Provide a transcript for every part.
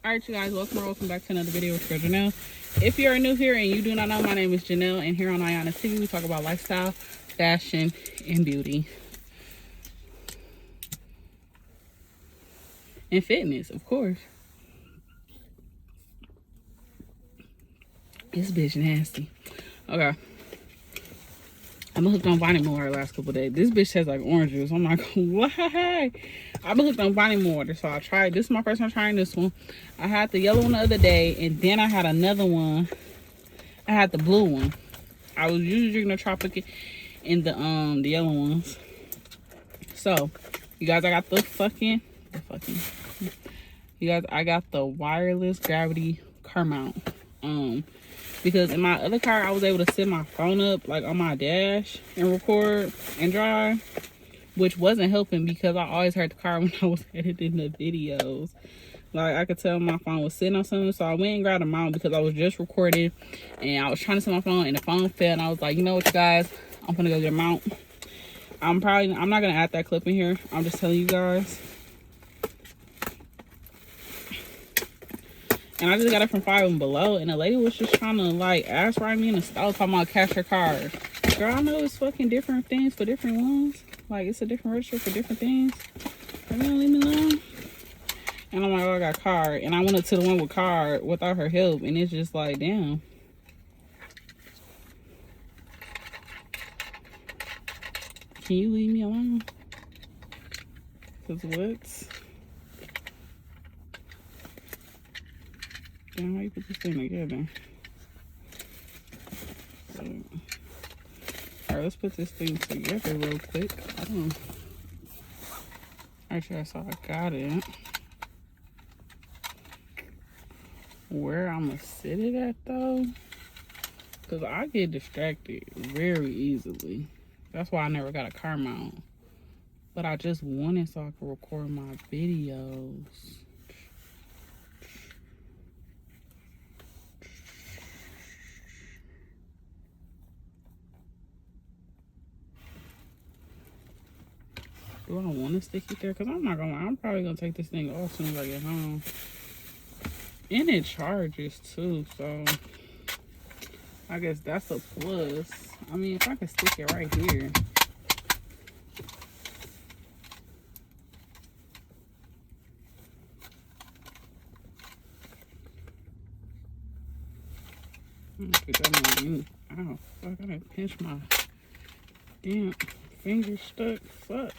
Alright, you guys, welcome back to another video with your Janelle. If you're new here and you do not know, my name is Janelle, and here on Ayana TV we talk about lifestyle, fashion, and beauty. And fitness, of course. This bitch nasty. Okay. I've been hooked on Vitamin Water the last couple of days. This bitch has like orange juice. I'm like, why? I've been hooked on Vitamin Water, so I tried. This is my first time trying this one. I had the yellow one the other day, and then I had another one. I had the blue one. I was usually drinking the Tropic and the yellow ones. So, you guys, I got I got the wireless gravity car mount. Because in my other car, I was able to set my phone up like on my dash and record and drive, which wasn't helping because I always heard the car when I was editing the videos. Like, I could tell my phone was sitting on something, so I went and grabbed a mount because I was just recording and I was trying to set my phone and the phone fell, and I was like, you know what, you guys, I'm gonna go get a mount. I'm not gonna add that clip in here. I'm just telling you guys. And I just got it from Five and Below, and the lady was just trying to like ass right me in the style talking about cash your card. Girl, I know it's fucking different things for different ones. Like, it's a different register for different things. Are you gonna leave me alone? And I'm like, oh, I got card. And I went to the one with card without her help, and it's just like, damn. Can you leave me alone? Cause what? Damn, how you put this thing together? Alright, let's put this thing together real quick. Actually, that's how I got it. Where I'm gonna sit it at though, because I get distracted very easily. That's why I never got a car mount. But I just want it so I can record my videos. Do I want to stick it there? Because I'm not gonna lie, I'm probably gonna take this thing off as soon as I get home. And it charges too, so I guess that's a plus. I mean, if I can stick it right here. Put that on me. Oh, fuck, I gotta pinch my damn finger stuck. Fuck.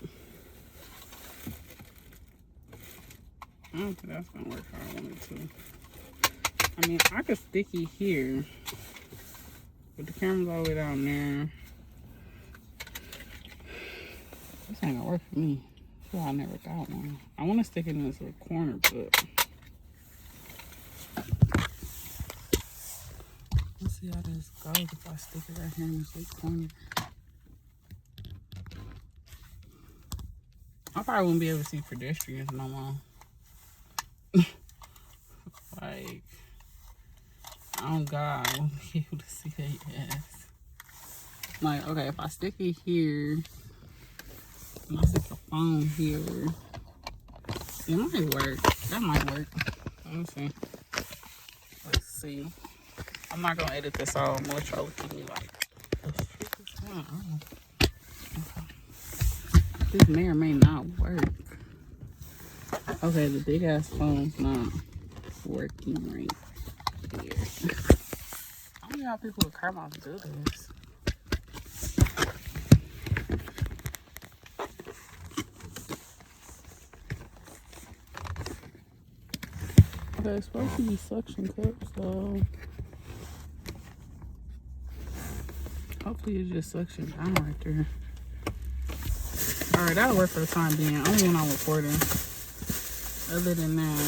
I don't think that's gonna work how I want it to. I mean, I could stick it here, but the camera's all the way down there. This ain't gonna work for me. That's why I never got one. I want to stick it in this little corner, but let's see how this goes if I stick it right here in this little corner. I probably won't be able to see pedestrians no more. Like, oh God, I won't be able to see their ass. Like, okay, if I stick it here, and I stick the phone here, it might work. That might work. Let me see. Let's see. I'm not gonna edit this all. I'm gonna try to keep me like, this may or may not work. Okay, the big ass phone's not working right here. I don't know how people with car mounts do this. Okay, it's supposed to be suction cup, so hopefully it just suction down right there. Alright, that'll work for the time being. Only when I'm recording. Other than that,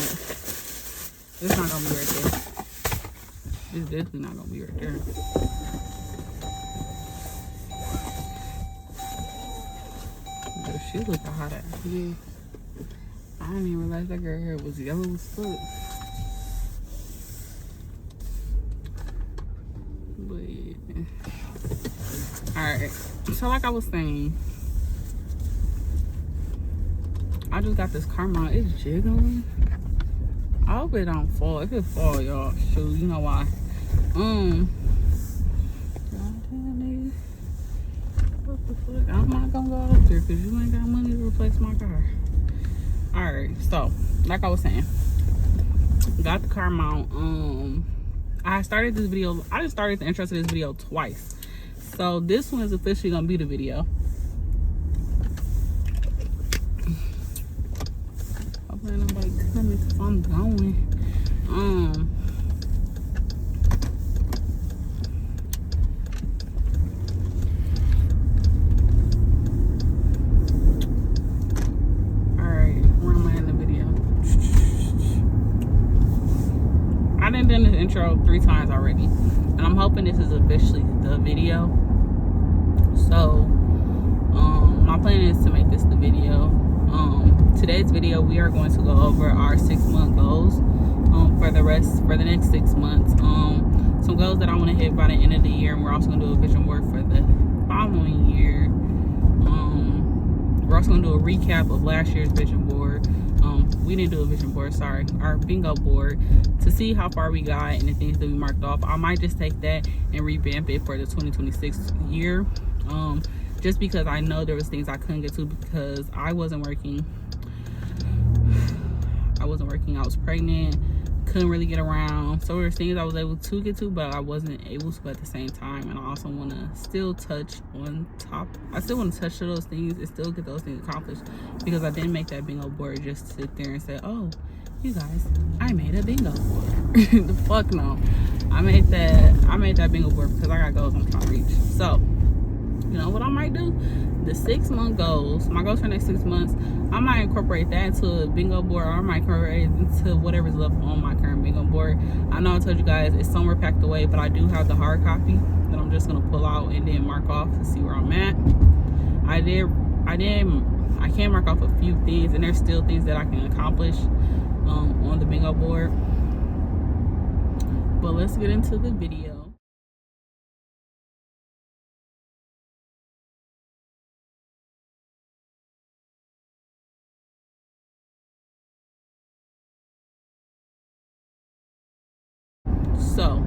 it's not gonna be right there. It's definitely not gonna be right there. But she looking hot at me. I didn't even realize that girl hair was yellow as fuck. But yeah. Alright. So like I was saying, I just got this car mount. It's jiggling. I hope it don't fall. If it fall, y'all, shoot, you know why. What the fuck? I'm not gonna go up there because you ain't got money to replace my car. Alright, so like I was saying, got the car mount. I started this video, I just started the intro to this video twice. So this one is officially gonna be the video. Hopefully nobody coming because I'm going. Alright, where am I in the video? I done this intro 3 times already, and I'm hoping this is officially the video. So my plan is to make this the video. Today's video, we are going to go over our 6-month goals for the next 6 months. Some goals that I want to hit by the end of the year, and we're also going to do a vision board for the following year. We're also going to do a recap of last year's vision board. We didn't do a vision board, sorry, our bingo board, to see how far we got and the things that we marked off. I might just take that and revamp it for the 2026 year, just because I know there was things I couldn't get to because I wasn't working. I was pregnant, couldn't really get around. So there's things I was able to get to, but I wasn't able to at the same time. And I also want to still touch on top. I still want to touch those things and still get those things accomplished, because I didn't make that bingo board just to sit there and say, oh, you guys, I made a bingo board. The fuck no. I made that bingo board because I got goals I'm trying to reach. So, you know what I might do? The 6-month goals, my goals for the next 6 months, I might incorporate that into a bingo board, or I might incorporate it into whatever's left on my current bingo board. I know I told you guys it's somewhere packed away, but I do have the hard copy that I'm just gonna pull out and then mark off to see where I'm at. I can mark off a few things, and there's still things that I can accomplish on the bingo board. But let's get into the video. So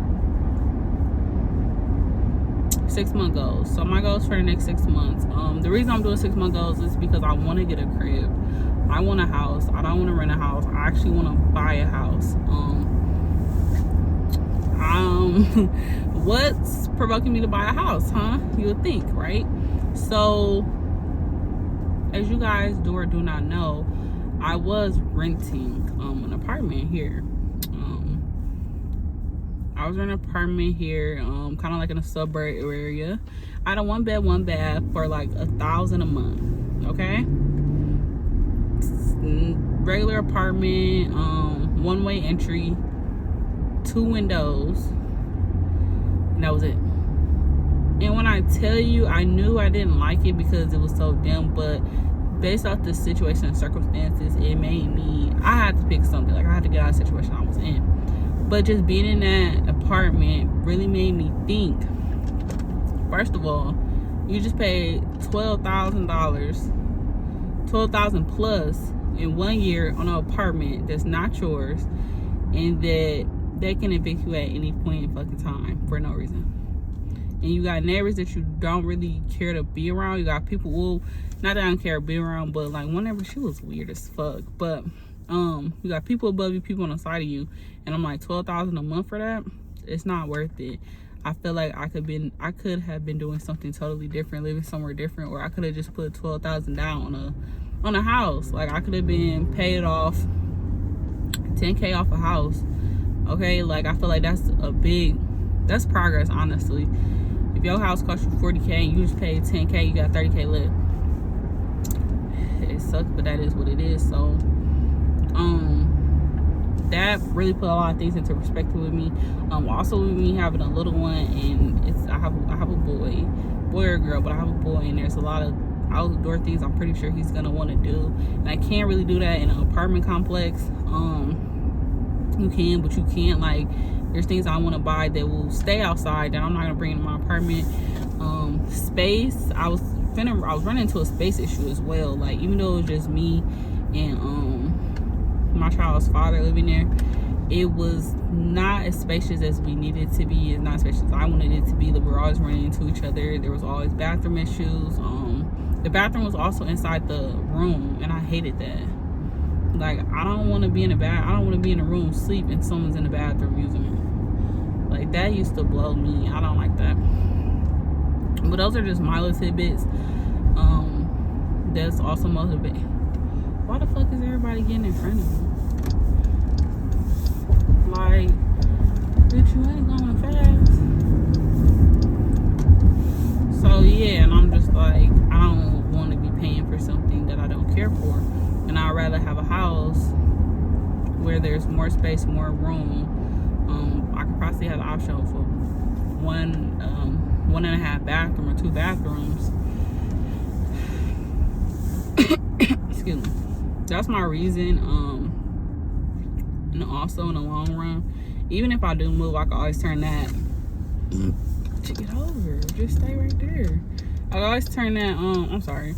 6-month goals. So my goals for the next 6 months. The reason I'm doing 6-month goals is because I want to get a crib. I want a house. I don't want to rent a house. I actually want to buy a house. What's provoking me to buy a house, huh? You would think, right? So, as you guys do or do not know, I was renting an apartment here. I was renting an apartment here, kind of like in a suburb area. I had a 1-bed, 1-bath for like $1,000 a month. Okay, regular apartment, 1-way entry, 2 windows, and that was it. And when I tell you, I knew I didn't like it because it was so dim, but based off the situation and circumstances, it made me, I had to pick something. Like, I had to get out of the situation I was in. But just being in that apartment really made me think. First of all, you just paid $12,000 plus in 1 year on an apartment that's not yours, and that they can evict you at any point in fucking time for no reason. And you got neighbors that you don't really care to be around. You got people, well, not that I don't care to be around, but like one neighbor, she was weird as fuck. But you got people above you, people on the side of you, and I'm like, $12,000 a month for that? It's not worth it. I feel like I could have been doing something totally different, living somewhere different, or I could have just put $12,000 down on a house. Like, I could have been paid off $10K off a house. Okay, like, I feel like that's progress, honestly. If your house costs you $40K and you just paid $10K, you got $30K left. It sucks, but that is what it is. So that really put a lot of things into perspective with me. Also with me having a little one, and I have a boy or girl, but I have a boy, and there's a lot of outdoor things I'm pretty sure he's gonna want to do, and I can't really do that in an apartment complex. You can, but you can't. Like, there's things I want to buy that will stay outside that I'm not gonna bring into my apartment. Space, I was running into a space issue as well. Like, even though it was just me and my child's father living there, it was not as spacious as we needed it to be. It's not as spacious as I wanted it to be. We were always running into each other. There was always bathroom issues. The bathroom was also inside the room, and I hated that. Like, I don't want to be in a room, sleep, and someone's in the bathroom using it. Like, that used to blow me. I don't like that. But those are just my little tidbits. That's also motivating. Why the fuck is everybody getting in front of me? Like, bitch, you ain't going fast. So yeah, and I'm just like, I don't want to be paying for something that I don't care for. And I'd rather have a house where there's more space, more room. I could possibly have the option for 1.5 bathroom or 2 bathrooms. Excuse me. That's my reason. And also in the long run, even if I do move, I can always turn that to get over. Just stay right there. I can always turn that I'm sorry.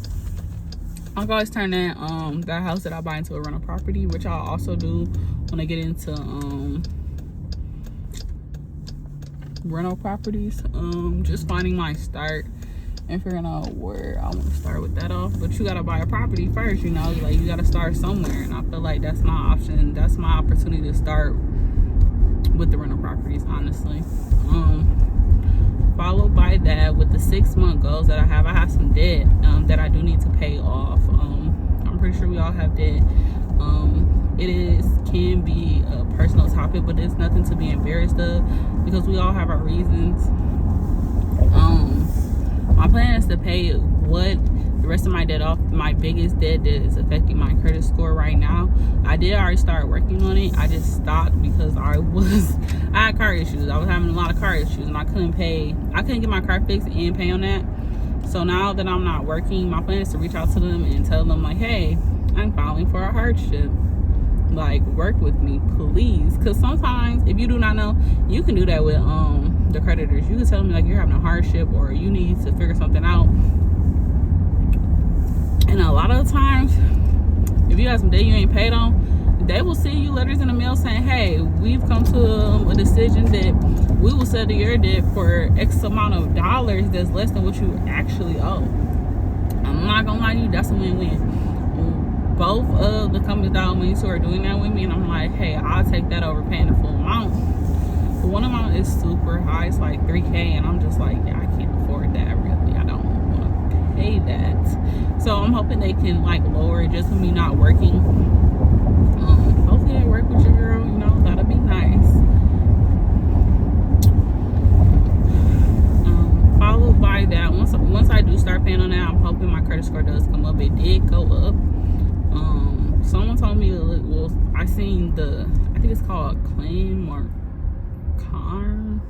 I can always turn that that house that I buy into a rental property, which I'll also do when I get into rental properties. Just finding my start and figuring out where I want to start with that off. But you gotta buy a property first, you know, like you gotta start somewhere, and I feel like that's my option. That's my opportunity to start with the rental properties, honestly. Followed by that, with the 6-month goals that I have some debt that I do need to pay off. I'm pretty sure we all have debt. It can be a personal topic, but it's nothing to be embarrassed of, because we all have our reasons. My plan is to pay the rest of my debt off. My biggest debt that is affecting my credit score right now, I did already start working on it. I just stopped because I had car issues. I was having a lot of car issues, and I couldn't get my car fixed and pay on that. So now that I'm not working, my plan is to reach out to them and tell them, like, hey, I'm filing for a hardship. Like, work with me, please. Because sometimes, if you do not know, you can do that with the creditors. You can tell them, like, you're having a hardship or you need to figure something out. And a lot of the times, if you have some debt you ain't paid on, they will send you letters in the mail saying, hey, we've come to a decision that we will settle your debt for X amount of dollars that's less than what you actually owe. I'm not gonna lie to you, that's a win-win. Both of the companies that I'm with who are doing that with me, and I'm like, hey, I'll take that over paying the full amount. But one amount is super high, it's like $3,000, and I'm just like, yeah, I can't afford that, really. I don't want to pay that. So I'm hoping they can, like, lower it just with me not working. Hopefully they work with your girl, you know, that'll be nice. Followed by that, once I do start paying on that, I'm hoping my credit score does come up. It did go up. Someone told me to look, well, I think it's called Claim or Calm.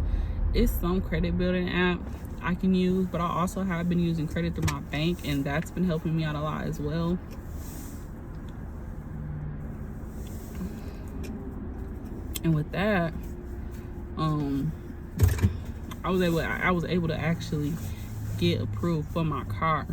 It's some credit building app I can use, but I also have been using credit through my bank, and that's been helping me out a lot as well. And with that, I was able to actually get approved for my car.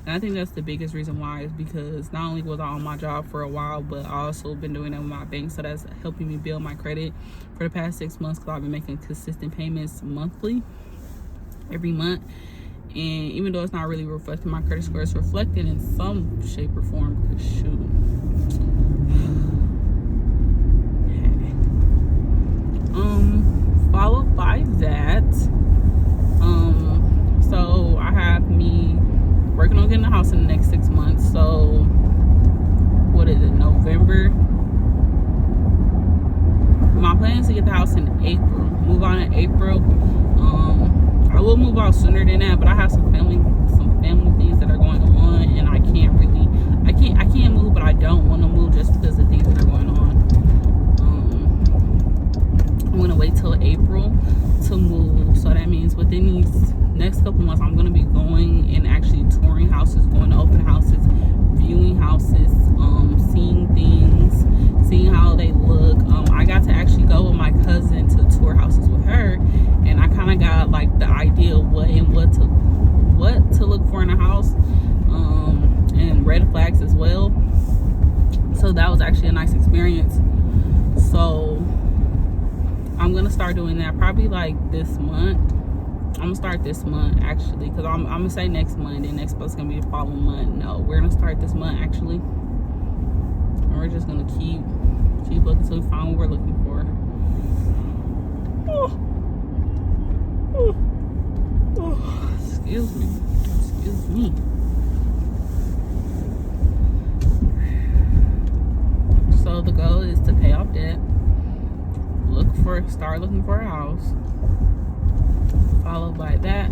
And I think that's the biggest reason why, is because not only was I on my job for a while, but I also been doing that with my bank. So that's helping me build my credit for the past 6 months, because I've been making consistent payments monthly, every month. And even though it's not really reflecting my credit score, it's reflected in some shape or form, because shoot. Followed by that, so I have me working on getting a house in the next 6 months. So what is it, November? My plan is to get the house in April, move on in April. I will move out sooner than that, but I have some family things that are going on, and I can't move, but I don't want to move just because of things that are going on. I'm gonna wait till April to move, so that means within these next couple months, I'm gonna be going and actually touring houses, going to open houses, viewing houses, seeing things, seeing how they look. I got to actually go with my cousin to tour houses with her, and I kind of got like the idea of what to look for in a house, and red flags as well. So that was actually a nice experience. So I'm gonna start doing that probably like this month. I'm gonna start this month actually, because I'm gonna say next month, and next month's gonna be the following month. No, we're gonna start this month actually, and we're just gonna keep looking till we find what we're looking for. Excuse me. So the goal is to pay off debt, start looking for a house. Followed by that,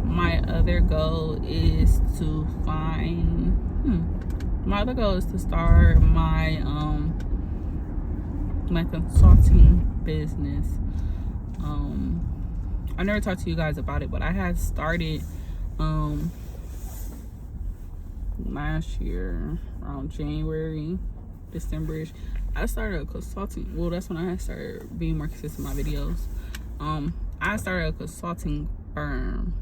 my other goal is to start my my consulting business. I never talked to you guys about it, but I had started last year around January, December-ish. I started a consulting. Well, that's when I started being more consistent in my videos. I started a consulting firm.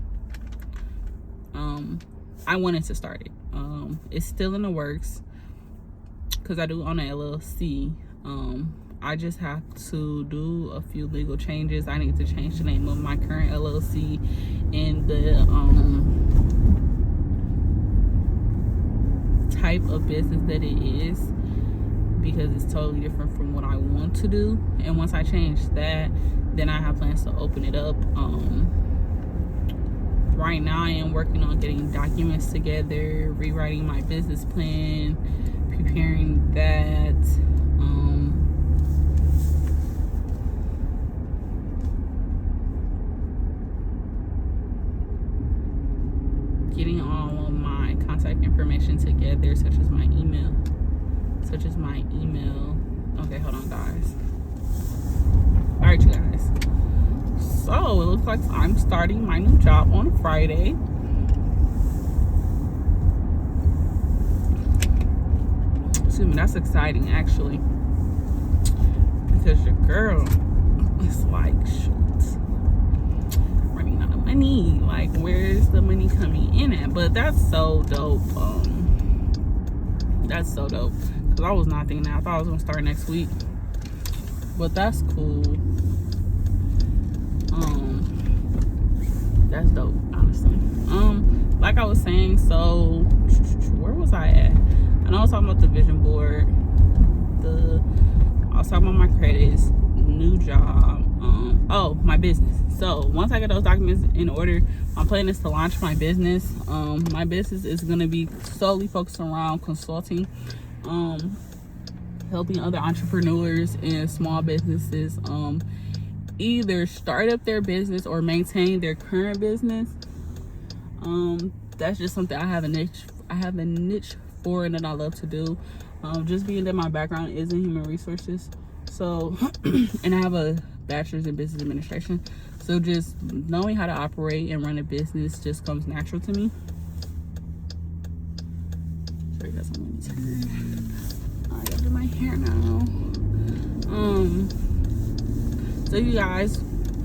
I wanted to start it. It's still in the works because I do own an LLC. I just have to do a few legal changes. I need to change the name of my current LLC and the type of business that it is, because it's totally different from what I want to do. And once I change that, then I have plans to open it up. Right now I am working on getting documents together, rewriting my business plan, preparing that. Getting all of my contact information together, such as my email. Okay, hold on, guys. All right, you guys. So it looks like I'm starting my new job on Friday. Excuse me, that's exciting actually, because your girl is like, shoot, running out of money. Like, where's the money coming in at? But that's so dope. That's so dope, because I was not thinking that. I thought I was gonna start next week, but that's cool. That's dope, honestly. Like I was saying, so where was I at? I know I was talking about the vision board. I was talking about my credits, new job, my business. So once I get those documents in order, my plan is to launch my business. My business is gonna be solely focused around consulting, helping other entrepreneurs and small businesses either start up their business or maintain their current business. That's just something I have a niche for, and that I love to do. Just being that my background is in human resources, so and I have a bachelor's in business administration, so just knowing how to operate and run a business just comes natural to me. Sorry guys, I'm gonna turn. I gotta do my hair now. So you guys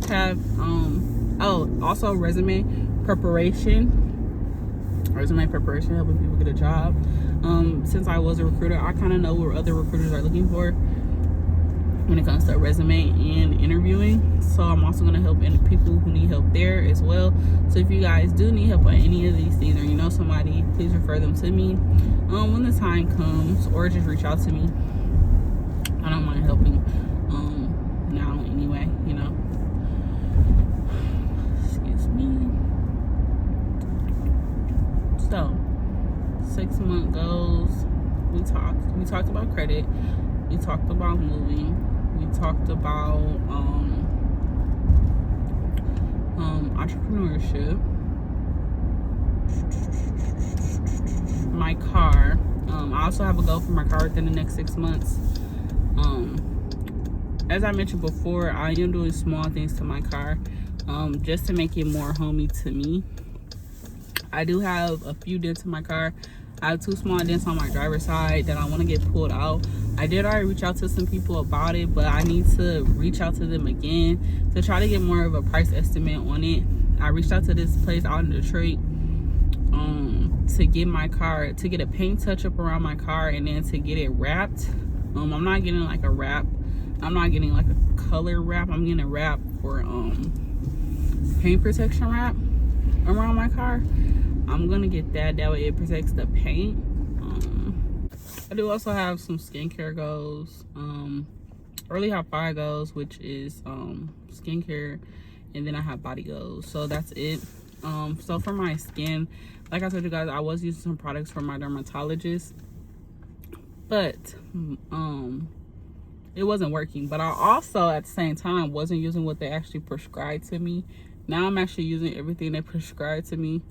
have also resume preparation, helping people get a job. Since I was a recruiter, I kind of know what other recruiters are looking for when it comes to resume and interviewing. So I'm also going to help people who need help there as well. So if you guys do need help on any of these things, or you know somebody, please refer them to me when the time comes, or just reach out to me. I don't mind helping now anyway, you know. Excuse me. So 6-month goals. We talked about credit. We talked about moving. We talked about entrepreneurship. My car. I also have a goal for my car within the next 6 months. As I mentioned before, I am doing small things to my car, just to make it more homey to me. I do have a few dents in my car. I have 2 small dents on my driver's side that I want to get pulled out. I did already reach out to some people about it, but I need to reach out to them again to try to get more of a price estimate on it. I reached out to this place out in Detroit to get my car, to get a paint touch up around my car, and then to get it wrapped. I'm not getting like a wrap. I'm not getting like a color wrap. I'm getting a wrap for paint protection wrap around my car. I'm gonna get that. That way it protects the paint. I do also have some skincare goals. I really have 5 goals, which is skincare, and then I have body goals. So that's it. So for my skin, like I told you guys, I was using some products from my dermatologist, but it wasn't working. But I also at the same time wasn't using what they actually prescribed to me. Now I'm actually using everything they prescribed to me.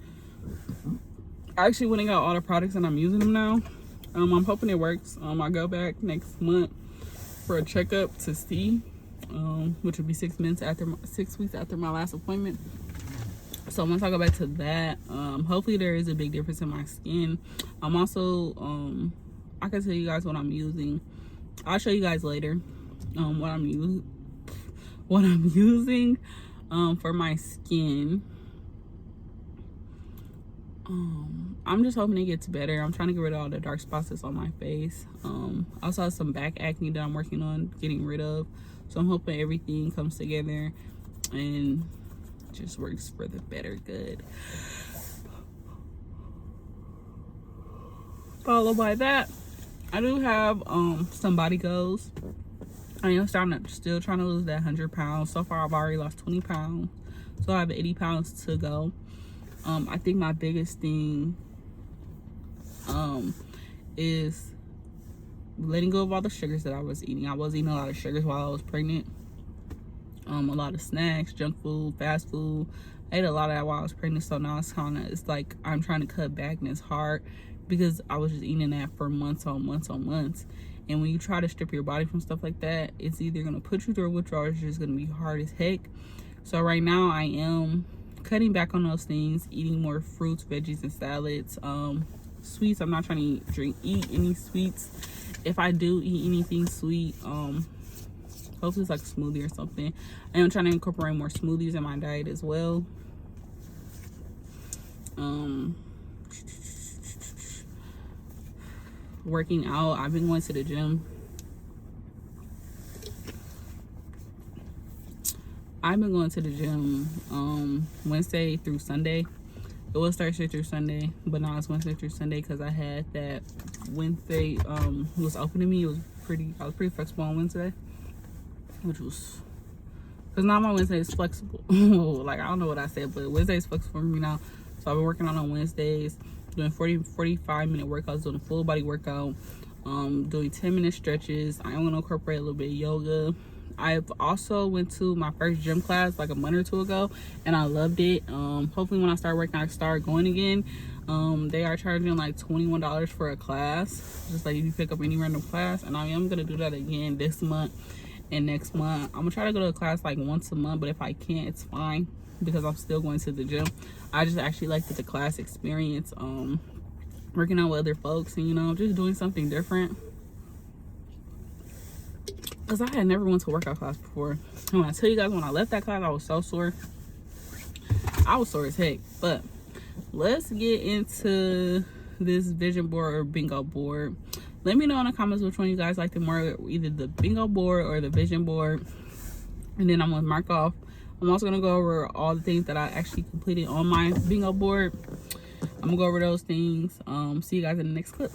I actually went and got all the products and I'm using them now. I'm hoping it works. I'll go back next month for a checkup to see, which would be 6 weeks after my last appointment. So once I go back to that, hopefully there is a big difference in my skin. I'm also, I can tell you guys what I'm using. I'll show you guys later what I'm using for my skin. I'm just hoping it gets better. I'm trying to get rid of all the dark spots that's on my face. I also have some back acne that I'm working on getting rid of. So I'm hoping everything comes together and just works for the better good. Followed by that, I do have some body goals. I am still trying to lose that 100 pounds. So far I've already lost 20 pounds. So I have 80 pounds to go. I think my biggest thing is letting go of all the sugars that I was eating. I was eating a lot of sugars while I was pregnant. A lot of snacks, junk food, fast food. I ate a lot of that while I was pregnant. So now it's like I'm trying to cut back, and it's hard because I was just eating that for months on months on months. And when you try to strip your body from stuff like that, it's either gonna put you through a withdrawal or it's just gonna be hard as heck. So right now I am cutting back on those things, eating more fruits, veggies, and salads. Sweets, I'm not trying to eat any sweets. If I do eat anything sweet, hopefully it's like a smoothie or something. I am trying to incorporate more smoothies in my diet as well. Working out, I've been going to the gym. I've been going to the gym Wednesday through Sunday. It was Thursday through Sunday, but now it's Wednesday through Sunday because I had that Wednesday was open to me. I was pretty flexible on Wednesday, which was because now my Wednesday is flexible. Like I don't know what I said, but Wednesday is flexible for me now. So I've been working out on Wednesdays, doing 45-minute workouts, doing a full body workout, doing 10-minute stretches. I am gonna incorporate a little bit of yoga. I've also went to my first gym class like a month or 2 ago, and I loved it. Hopefully when I start working, I start going again. They are charging like $21 for a class, just like if you pick up any random class, and I am gonna do that again this month and next month. I'm gonna try to go to a class like once a month, but if I can't, it's fine because I'm still going to the gym. I just actually like the class experience, working out with other folks and, you know, just doing something different. Because I had never went to a workout class before. And when I tell you guys, when I left that class, I was so sore. I was sore as heck. But let's get into this vision board or bingo board. Let me know in the comments which one you guys like the more, either the bingo board or the vision board. And then I'm going to mark off. I'm also going to go over all the things that I actually completed on my bingo board. I'm going to go over those things. See you guys in the next clip.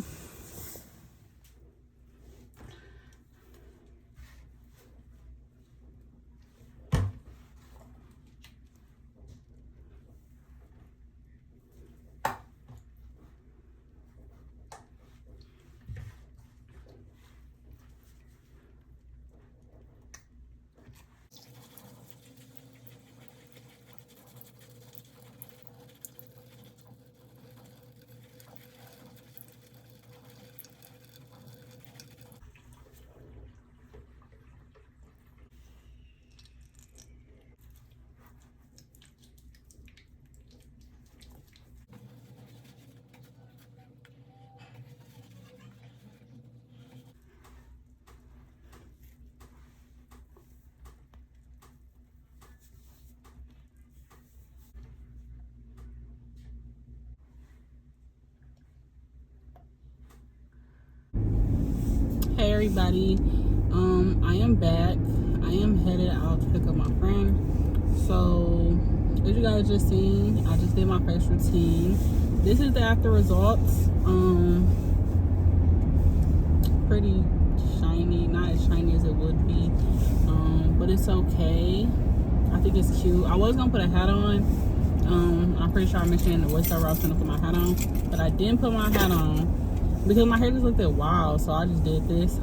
everybody. I am back. I am headed out to pick up my friend. So as you guys just seen, I just did my face routine. This is the after results. Pretty shiny, not as shiny as it would be, but it's okay. I think it's cute. I was gonna put a hat on. I'm pretty sure I mentioned in the voiceover I was gonna put my hat on, but I didn't put my hat on because my hair just looked wild, so I just did this.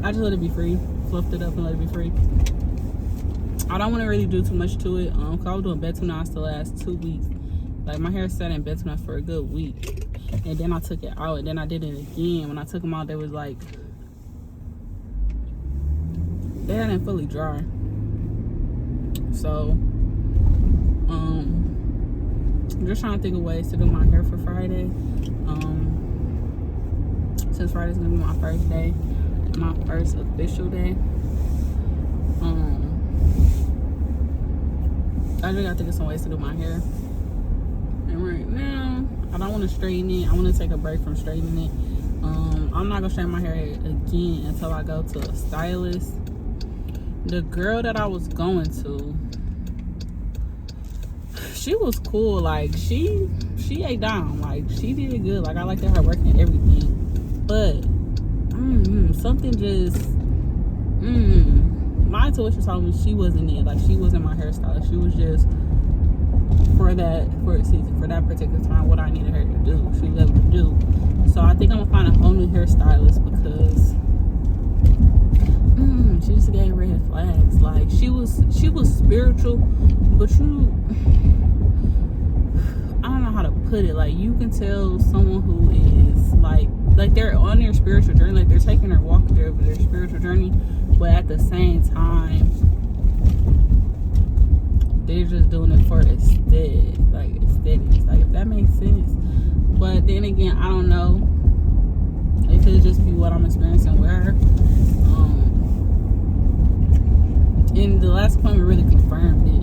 I just let it be free, fluffed it up and let it be free. I don't want to really do too much to it, cause I was doing Betunas the last 2 weeks. Like, my hair sat in Betunas for a good week, and then I took it out, and then I did it again. When I took them out, they was like, they hadn't fully dry. So I'm just trying to think of ways to do my hair for Friday. Since Friday's gonna be my first day, my first official day. I just gotta think of some ways to do my hair. And right now, I don't want to straighten it. I want to take a break from straightening it. I'm not gonna straighten my hair again until I go to a stylist. The girl that I was going to, she was cool. Like, she ate down. Like, she did good. Like, I liked her work and everything. But something just my intuition told me she wasn't it. Like, she wasn't my hairstylist. She was just for that particular time what I needed her to do. She was able to do. So I think I'm gonna find a whole new hairstylist because she just gave red flags. Like, she was spiritual, but I don't know how to put it. Like, you can tell someone who is like they're on their spiritual journey, like they're taking their walk their spiritual journey, but at the same time they're just doing it for aesthetics, like if that makes sense. But then again, I don't know. It could just be what I'm experiencing with her. And the last appointment really confirmed it.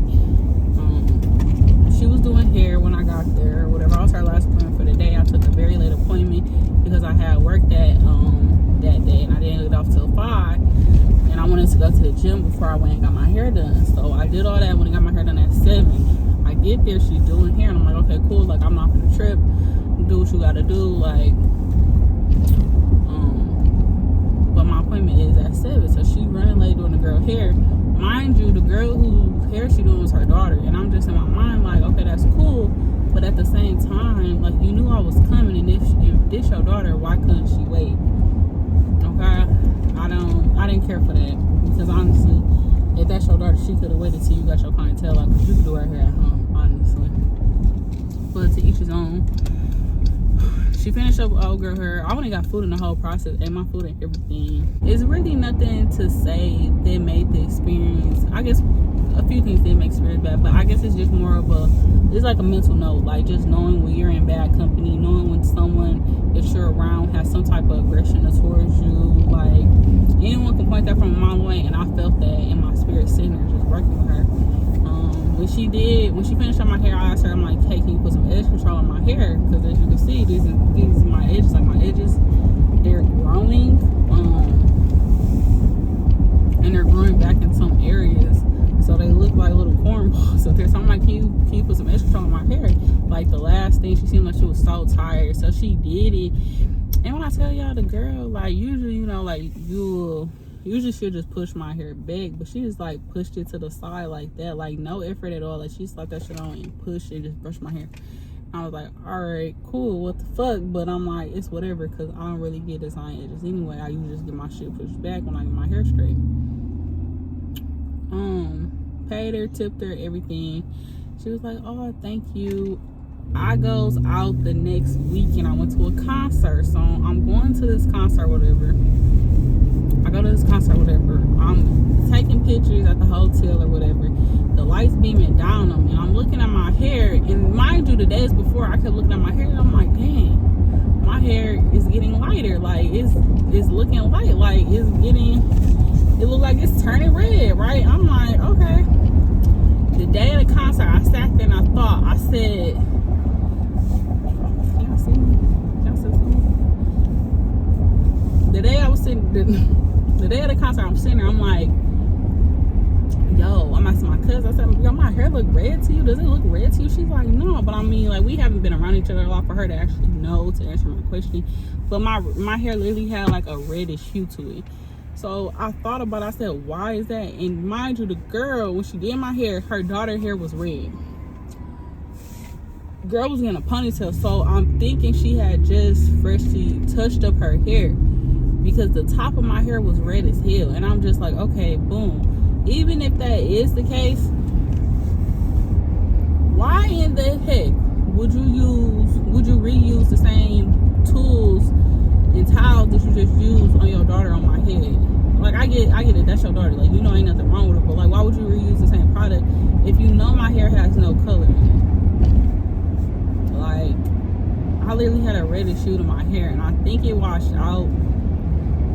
She was doing hair when I got there or whatever. I was her last appointment for the day. I took a very late appointment because I had work that day, and I didn't get off till 5. And I wanted to go to the gym before I went and got my hair done. So I did all that when I got my hair done at 7. I get there, she's doing hair, and I'm like, okay, cool. Like, I'm not gonna trip. Do what you gotta do. Like, but my appointment is at 7, so she running late doing the girl hair. Mind you, the girl whose hair she doing was her daughter, and I'm just in my mind like, okay, that's cool, but at the same time, like, you knew I was coming, and if this your daughter, why couldn't she wait? Okay, I didn't care for that, because honestly, if that's your daughter, she could have waited till you got your clientele. Like, you could do her hair at home, honestly. But to each his own. She finished up old girl hair. I only got food in the whole process, and my food and everything. It's really nothing to say that made the experience. I guess a few things did make experience bad, but I guess it's just more of it's like a mental note. Like, just knowing when you're in bad company, knowing when someone that you're around has some type of aggression towards you. Like, anyone can point that from a mile away, and I felt that in my spirit sitting there just working with her. When she finished up my hair, I asked her, I'm like, hey, can you put some edge control on my hair? Because as you can see, these are my edges. Like, my edges, they're growing, and they're growing back in some areas, so they look like little cornballs. So there's something like, can you put some edge control on my hair? Like, the last thing, she seemed like she was so tired, so she did it. And when I tell y'all, the girl, like, usually, you know, like, usually she'll just push my hair back, but she just like pushed it to the side like that, like no effort at all. Like, she slapped that shit on and pushed it, just brushed my hair. I was like, all right, cool, what the fuck? But I'm like, it's whatever, because I don't really get design edges anyway. I usually just get my shit pushed back when I get my hair straight. Paid her, tipped her, everything. She was like, oh, thank you. I goes out the next week and I went to a concert, so I'm going to this concert, whatever. I go to this concert, whatever. I'm taking pictures at the hotel or whatever. The lights beaming down on me. I'm looking at my hair, and mind you, the days before I kept looking at my hair, and I'm like, dang, my hair is getting lighter. Like, it's looking light. Like, it look like it's turning red, right? I'm like, okay. The day of the concert, I sat there and I said, can y'all see me? The day I was sitting, the day of the concert, I'm sitting there, I'm like, yo, I'm asking my cousin, I said, yo, my hair look red to you? Does it look red to you? She's like, no, but I mean, like, we haven't been around each other a lot for her to actually know to answer my question. But my hair literally had like a reddish hue to it. So I thought about it, I said, why is that? And mind you, the girl, when she did my hair, her daughter's hair was red. Girl was in a ponytail, so I'm thinking she had just freshly touched up her hair, because the top of my hair was red as hell. And I'm just like, okay, boom. Even if that is the case, why in the heck would you reuse the same tools and towels that you just used on your daughter on my head? Like, I get it, that's your daughter, like, you know, ain't nothing wrong with her, but like, why would you reuse the same product if you know my hair has no color in it? Like, I literally had a reddish hue to my hair, and I think it washed out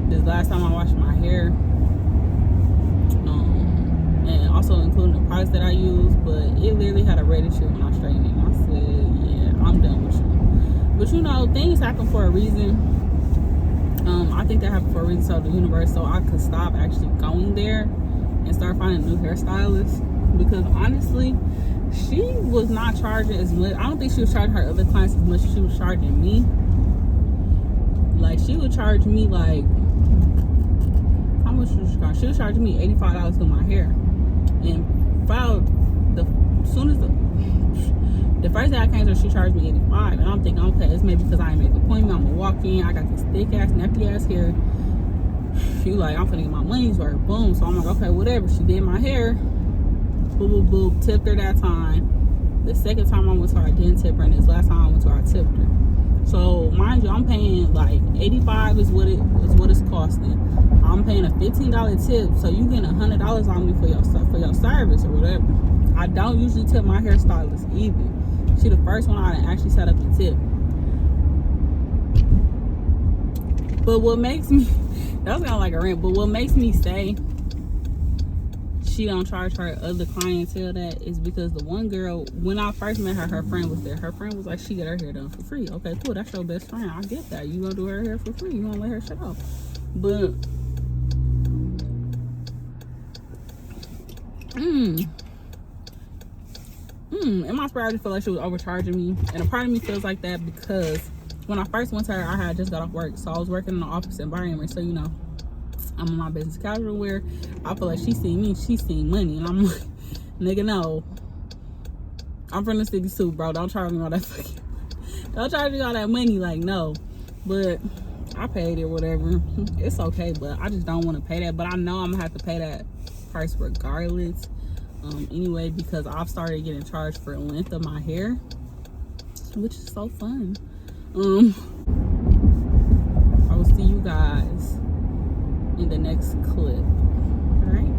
this last time I washed my hair, and also including the products that I used. But it literally had a reddish hue when I straightened it. And I said, yeah, I'm done with you. But you know, things happen for a reason. I think that happened for a reason, so the universe, so I could stop actually going there and start finding new hairstylists. Because honestly, she was not charging as much. I don't think she was charging her other clients as much as she was charging me. Like, she would charge me like, how much was she charging? She was charging me $85 for my hair. And the first day I came to her, she charged me $85. And I'm thinking, okay, it's maybe because I didn't make an appointment. I'm gonna walk in. I got this thick ass, nappy ass hair. She like, I'm finna get my money's worth. Boom. So I'm like, okay, whatever. She did my hair. Boop, boop, boop. Tipped her that time. The second time I went to her, I didn't tip her. And this last time I went to her, I tipped her. So mind you, I'm paying like $85 is what it's costing. I'm paying a $15 tip, so you getting $100 on me for your service or whatever. I don't usually tip my hairstylist either. She the first one I actually set up the tip. But what makes me, that was kind of like a rant, but what makes me say she don't charge her other clientele that is because the one girl, when I first met her, her friend was there. Her friend was like, she get her hair done for free. Okay, cool, that's your best friend. I get that. You gonna do her hair for free. You gonna let her shut up. But in my spirit, I just feel like she was overcharging me. And a part of me feels like that because when I first went to her, I had just got off work. So I was working in the office environment. So, you know, I'm in my business casual wear. I feel like she seen me, she seen money. And I'm like, nigga, no. I'm from the city too, bro. Don't charge me all that fucking, don't charge me all that money. Like, no. But I paid it, whatever. It's okay, but I just don't want to pay that. But I know I'm gonna have to pay that price regardless. Anyway, because I've started getting charged for the length of my hair, which is so fun. I will see you guys in the next clip. All right.